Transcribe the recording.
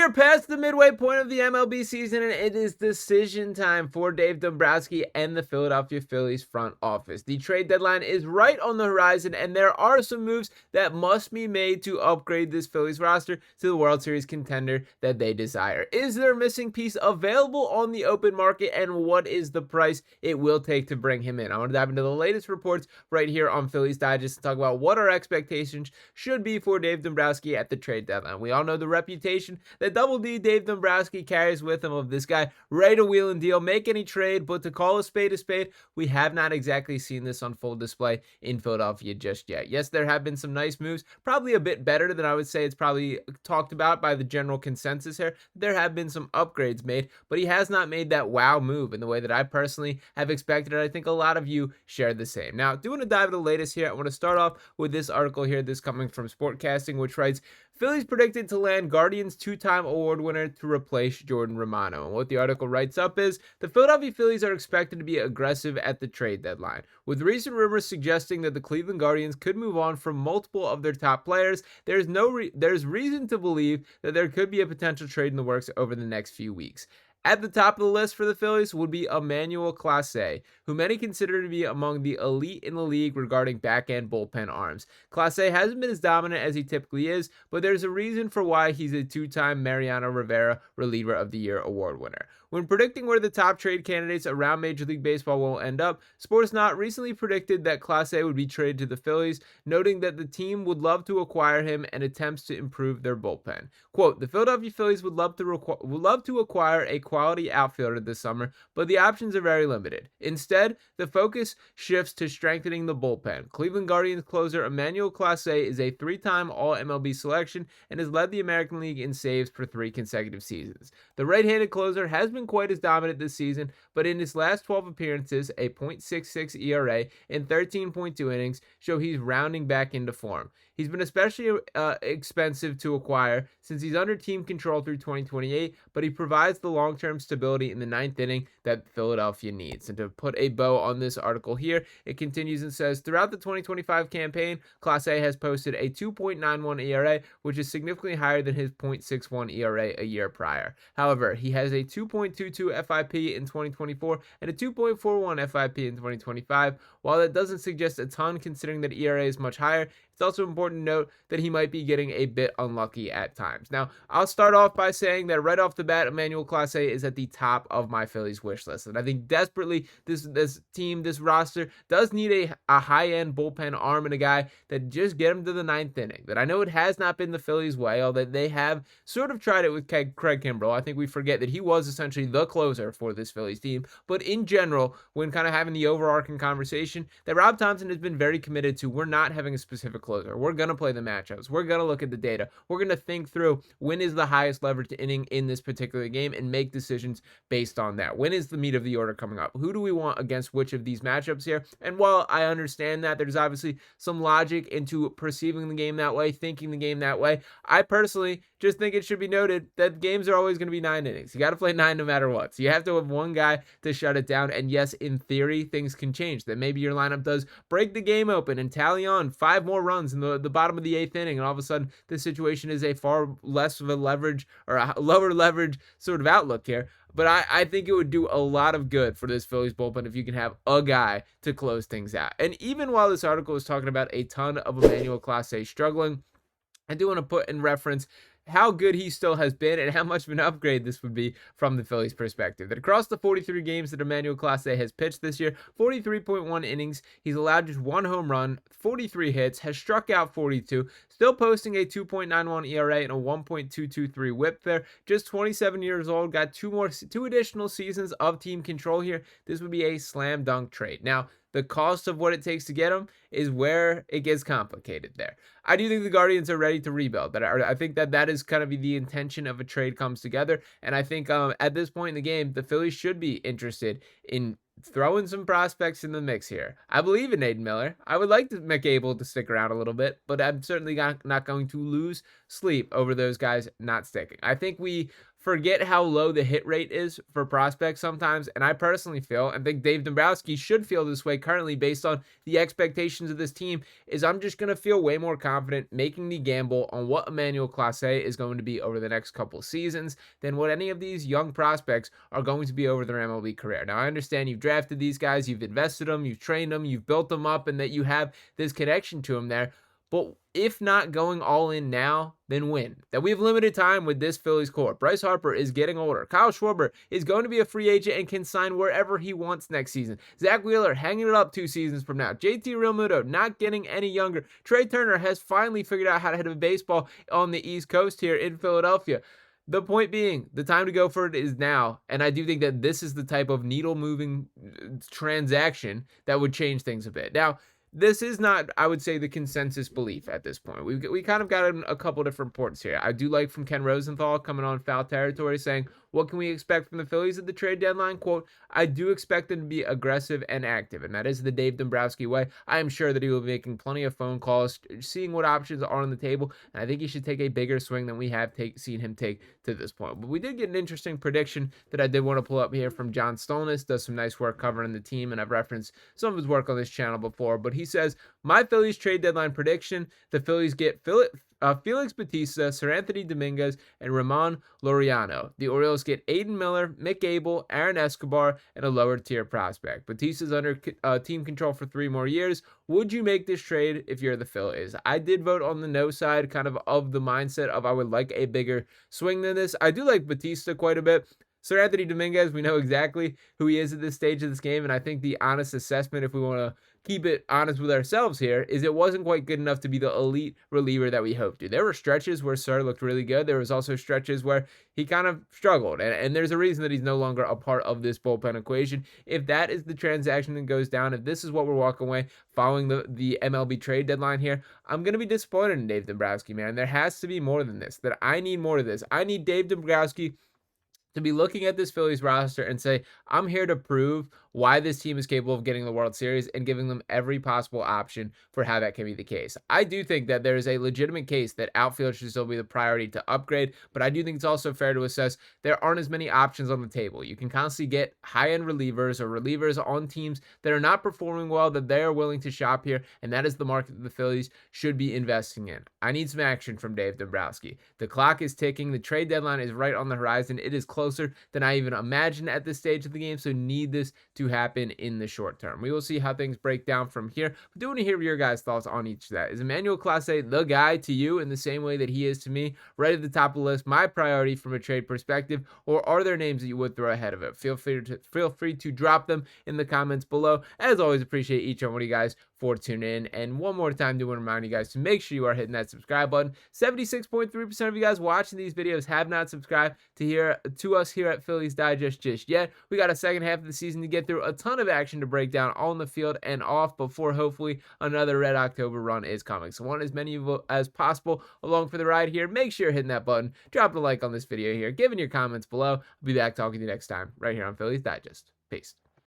are past the midway point of the MLB season, and it is decision time for Dave Dombrowski and the Philadelphia Phillies front office. The trade deadline is right on the horizon, and there are some moves that must be made to upgrade this Phillies roster to the World Series contender that they desire. Is there a missing piece available on the open market, and what is the price it will take to bring him in? I want to dive into the latest reports right here on Phillies Digest and talk about what our expectations should be for Dave Dombrowski at the trade deadline. We all know the reputation that Double D Dave Dombrowski carries with him of this guy ready to wheel and deal, make any trade, but to call a spade, we have not exactly seen this on full display in Philadelphia just yet. Yes, there have been some nice moves, probably a bit better than I would say it's probably talked about by the general consensus here. There have been some upgrades made, but he has not made that wow move in the way that I personally have expected, and I think a lot of you share the same. Now, doing a dive into the latest here, I want to start off with this article here, this coming from Sportcasting, which writes, Phillies predicted to land Guardians two-time award winner to replace Jordan Romano. And what the article writes up is, the Philadelphia Phillies are expected to be aggressive at the trade deadline. With recent rumors suggesting that the Cleveland Guardians could move on from multiple of their top players, there's reason to believe that there could be a potential trade in the works over the next few weeks. At the top of the list for the Phillies would be Emmanuel Clase, who many consider to be among the elite in the league regarding back-end bullpen arms. Clase hasn't been as dominant as he typically is, but there's a reason for why he's a two-time Mariano Rivera Reliever of the Year award winner. When predicting where the top trade candidates around Major League Baseball will end up, Sportsnaut recently predicted that Clase would be traded to the Phillies, noting that the team would love to acquire him and attempts to improve their bullpen. Quote, the Philadelphia Phillies would love to acquire a quality outfielder this summer, but the options are very limited. Instead, the focus shifts to strengthening the bullpen. Cleveland Guardians closer Emmanuel Clase is a three-time All-MLB selection and has led the American League in saves for 3 consecutive seasons. The right-handed closer has been quite as dominant this season, but in his last 12 appearances, a .66 ERA and 13.2 innings show he's rounding back into form. He's been especially expensive to acquire since he's under team control through 2028, but he provides the long-term stability in the 9th inning that Philadelphia needs. And to put a bow on this article here, it continues and says, throughout the 2025 campaign, Clase has posted a 2.91 ERA, which is significantly higher than his .61 ERA a year prior. However, he has a 2.22 FIP in 2024 and a 2.41 FIP in 2025. While that doesn't suggest a ton considering that ERA is much higher, it's also important to note that he might be getting a bit unlucky at times. Now, I'll start off by saying that right off the bat, Emmanuel Clase is at the top of my Phillies wish list. And I think desperately this team, this roster, does need a high-end bullpen arm and a guy that just get him to the 9th inning. That I know it has not been the Phillies' way, although they have sort of tried it with Craig Kimbrell. I think we forget that he was essentially the closer for this Phillies team. But in general, when kind of having the overarching conversation, that Rob Thomson has been very committed to, we're not having a specific closer. We're going to play the matchups. We're going to look at the data. We're going to think through when is the highest leverage inning in this particular game and make decisions based on that. When is the meat of the order coming up? Who do we want against which of these matchups here? And while I understand that there's obviously some logic into perceiving the game that way, thinking the game that way, I personally just think it should be noted that games are always going to be 9 innings. You got to play 9 no matter what. So you have to have one guy to shut it down. And yes, in theory, things can change. That maybe your lineup does break the game open and tally on 5 more runs in the bottom of the 8th inning, and all of a sudden this situation is a far less of a leverage or a lower leverage sort of outlook here. But I think it would do a lot of good for this Phillies bullpen if you can have a guy to close things out. And even while this article is talking about a ton of Emmanuel Clase struggling, I do want to put in reference how good he still has been and how much of an upgrade this would be from the Phillies' perspective. That across the 43 games that Emmanuel Clase has pitched this year, 43.1 innings, he's allowed just 1 home run, 43 hits, has struck out 42, still posting a 2.91 ERA and a 1.223 whip there. Just 27 years old, got two additional seasons of team control here. This would be a slam dunk trade. Now, the cost of what it takes to get him is where it gets complicated there. I do think the Guardians are ready to rebuild. I think that is kind of the intention of a trade comes together. And I think at this point in the game, the Phillies should be interested in throwing some prospects in the mix here. I believe in Aiden Miller. I would like to McAble to stick around a little bit, but I'm certainly not going to lose sleep over those guys not sticking. I think we forget how low the hit rate is for prospects sometimes, and I personally feel, and think Dave Dombrowski should feel this way currently based on the expectations of this team, is I'm just going to feel way more confident making the gamble on what Emmanuel Clase is going to be over the next couple seasons than what any of these young prospects are going to be over their MLB career. Now, I understand you've drafted these guys, you've invested them, you've trained them, you've built them up, and that you have this connection to them there. But if not going all in now, then when? That we have limited time with this Phillies core. Bryce Harper is getting older. Kyle Schwarber is going to be a free agent and can sign wherever he wants next season. Zack Wheeler hanging it up 2 seasons from now. JT Realmuto not getting any younger. Trey Turner has finally figured out how to hit a baseball on the East Coast here in Philadelphia. The point being, the time to go for it is now, and I do think that this is the type of needle-moving transaction that would change things a bit. Now, this is not, I would say, the consensus belief at this point. We kind of got a couple different reports here. I do like from Ken Rosenthal coming on Foul Territory saying, what can we expect from the Phillies at the trade deadline? Quote, I do expect them to be aggressive and active, and that is the Dave Dombrowski way. I am sure that he will be making plenty of phone calls, seeing what options are on the table, and I think he should take a bigger swing than we have seen him take to this point. But we did get an interesting prediction that I did want to pull up here from John Stolnis. Does some nice work covering the team, and I've referenced some of his work on this channel before, but he says, my Phillies trade deadline prediction, the Phillies get Felix Bautista, Seranthony Dominguez, and Ramon Laureano. The Orioles get Aiden Miller, McAble, Aaron Escobar, and a lower tier prospect. Bautista's under team control for 3 more years. Would you make this trade if you're the Phillies? I did vote on the no side, kind of the mindset of I would like a bigger swing than this. I do like Bautista quite a bit. Seranthony Dominguez, we know exactly who he is at this stage of this game, and I think the honest assessment, if we want to keep it honest with ourselves here, is it wasn't quite good enough to be the elite reliever that we hoped to. There were stretches where Sir looked really good. There was also stretches where he kind of struggled, and there's a reason that he's no longer a part of this bullpen equation. If that is the transaction that goes down, if this is what we're walking away following the MLB trade deadline here, I'm going to be disappointed in Dave Dombrowski, man. There has to be more than this, that I need more of this. I need Dave Dombrowski to be looking at this Phillies roster and say, I'm here to prove why this team is capable of getting the World Series and giving them every possible option for how that can be the case. I do think that there is a legitimate case that outfield should still be the priority to upgrade, but I do think it's also fair to assess there aren't as many options on the table. You can constantly get high-end relievers or relievers on teams that are not performing well that they are willing to shop here, and that is the market that the Phillies should be investing in. I need some action from Dave Dombrowski. The clock is ticking. The trade deadline is right on the horizon. It is closer than I even imagined at this stage of the game, so need this to happen in the short term. We will see how things break down from here. I do want to hear your guys' thoughts on each of that. Is Emmanuel Clase the guy to you in the same way that he is to me? Right at the top of the list, my priority from a trade perspective, or are there names that you would throw ahead of it? Feel free to drop them in the comments below. As always, appreciate each and one of you guys for tuning in. And one more time, do want to remind you guys to make sure you are hitting that subscribe button. 76.3% of you guys watching these videos have not subscribed to us here at Phillies Digest just yet. We got a second half of the season to get through, a ton of action to break down on the field and off before hopefully another Red October run is coming. So want as many of you as possible along for the ride here. Make sure you're hitting that button. Drop a like on this video here. Give in your comments below. I'll be back talking to you next time right here on Phillies Digest. Peace.